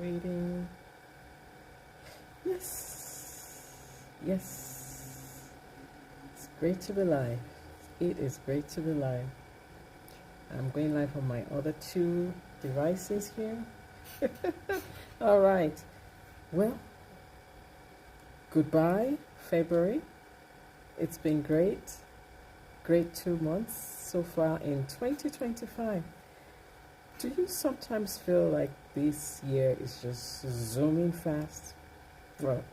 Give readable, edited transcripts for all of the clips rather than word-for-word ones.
Reading. Yes. Yes. It's great to be live. It is great to be live. I'm going live on my other two devices here. All right. Well, goodbye, February. It's been great. Great 2 months so far in 2025. Do you sometimes feel like this year is just zooming fast? Well,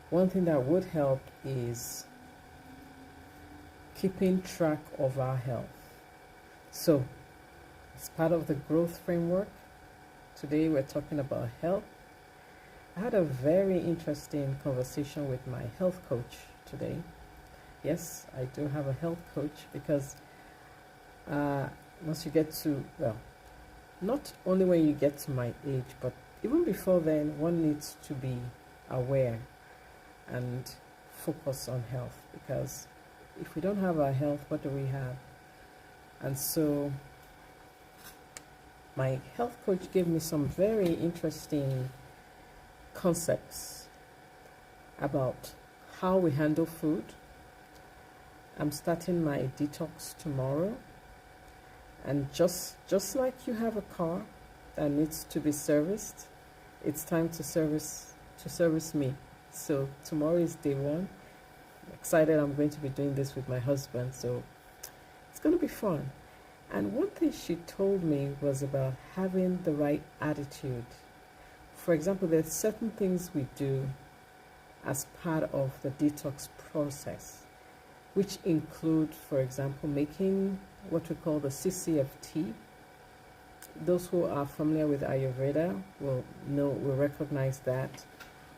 one thing that would help is keeping track of our health. So, as part of the growth framework, today we're talking about health. I had a very interesting conversation with my health coach today. Yes, I do have a health coach because once you get to, well, not only when you get to my age, but even before then, one needs to be aware and focus on health, because if we don't have our health, what do we have? And so my health coach gave me some very interesting concepts about how we handle food. I'm starting my detox tomorrow, and just like you have a car that needs to be serviced, it's time to service me. So tomorrow is day one. I'm excited. I'm going to be doing this with my husband, so it's going to be fun. And one thing she told me was about having the right attitude. For example, there's certain things we do as part of the detox process, which include, for example, making what we call the CCFT. Those who are familiar with Ayurveda will recognize that.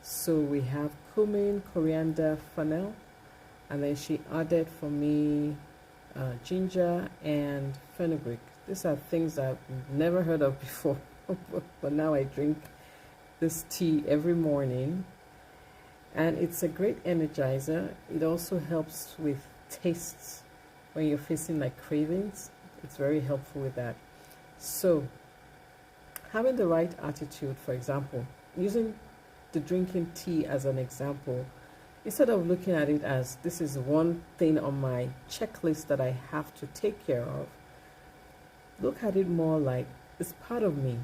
So we have cumin, coriander, fennel, and then she added for me ginger and fenugreek. These are things I've never heard of before, but now I drink this tea every morning, and it's a great energizer. It also helps with tastes when you're facing like cravings. It's very helpful with that. So having the right attitude, for example, using the drinking tea as an example, instead of looking at it as this is one thing on my checklist that I have to take care of, look at it more like it's part of me.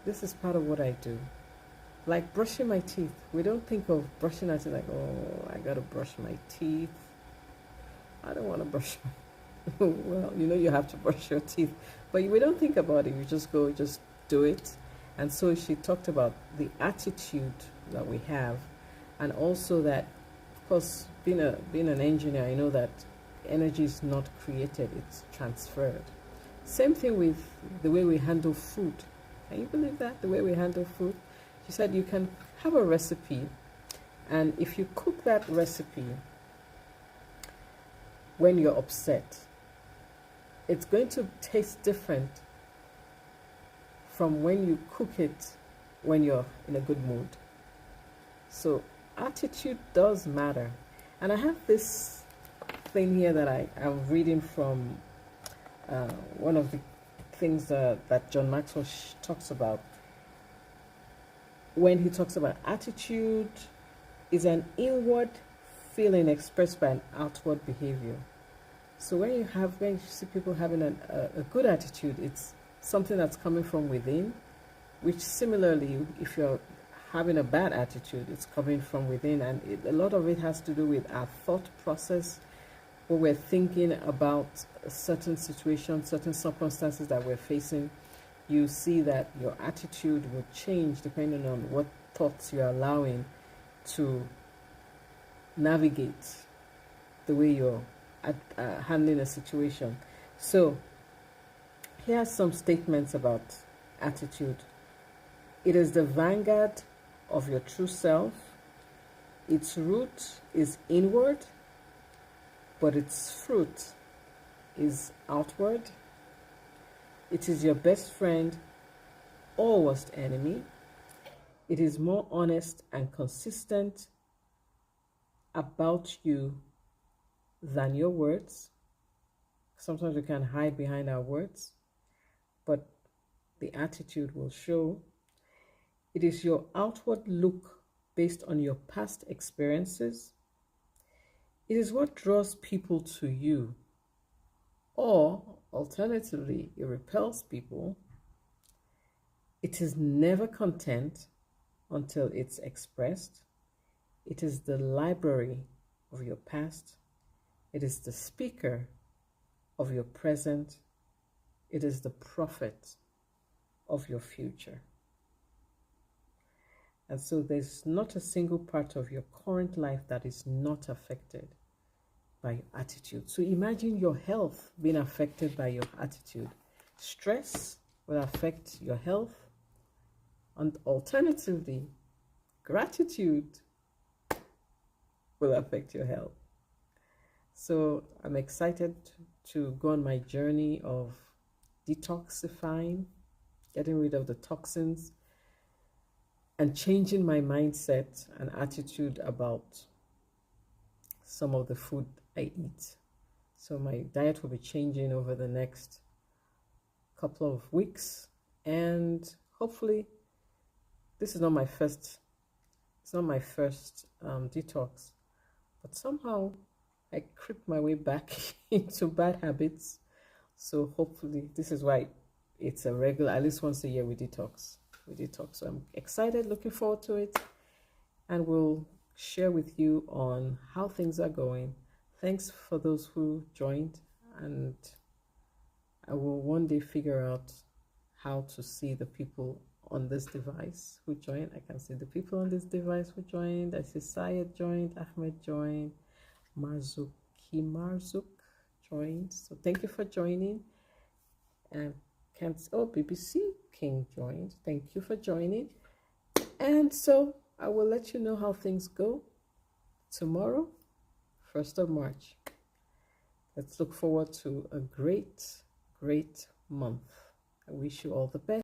This is part of what I do. Like brushing my teeth. We don't think of brushing our teeth like, oh, I gotta brush my teeth. I don't want to brush my well, you have to brush your teeth, but we don't think about it. You just go, just do it. And so she talked about the attitude that we have, and also that, of course, being an engineer, I know that energy is not created, it's transferred. Same thing with the way we handle food. Can you believe that? The way we handle food? She said you can have a recipe, and if you cook that recipe when you're upset, it's going to taste different from when you cook it when you're in a good mood. So attitude does matter. And I have this thing here that I am reading from one of the things that John Maxwell talks about. When he talks about attitude is an inward feeling expressed by an outward behavior. So when you see people having a good attitude, it's something that's coming from within, which similarly, if you're having a bad attitude, it's coming from within. And a lot of it has to do with our thought process, what we're thinking about certain situations, certain circumstances that we're facing. You see that your attitude will change depending on what thoughts you're allowing to navigate the way you're handling a situation. So here are some statements about attitude. It is the vanguard of your true self. Its root is inward, but its fruit is outward. It is your best friend or worst enemy. It is more honest and consistent about you than your words. Sometimes we can hide behind our words, but the attitude will show. It is your outward look based on your past experiences. It is what draws people to you, or alternatively, it repels people. It is never content until it's expressed. It is the library of your past. It is the speaker of your present. It is the prophet of your future. And so there's not a single part of your current life that is not affected by your attitude. So imagine your health being affected by your attitude. Stress will affect your health. And alternatively, gratitude will affect your health. So I'm excited to go on my journey of detoxifying, getting rid of the toxins, and changing my mindset and attitude about some of the food I eat. So my diet will be changing over the next couple of weeks, and hopefully this is not my first detox, but somehow I creep my way back into bad habits. So hopefully this is why it's a regular, at least once a year we detox. So I'm excited, looking forward to it, and we'll share with you on how things are going. Thanks for those who joined, and I will one day figure out how to see the people on this device who joined. I can see the people on this device who joined. I see Syed joined, Ahmed joined, Marzuk joined. So thank you for joining. And BBC King joined. Thank you for joining. And so I will let you know how things go tomorrow, 1st of March. Let's look forward to a great month. I wish you all the best.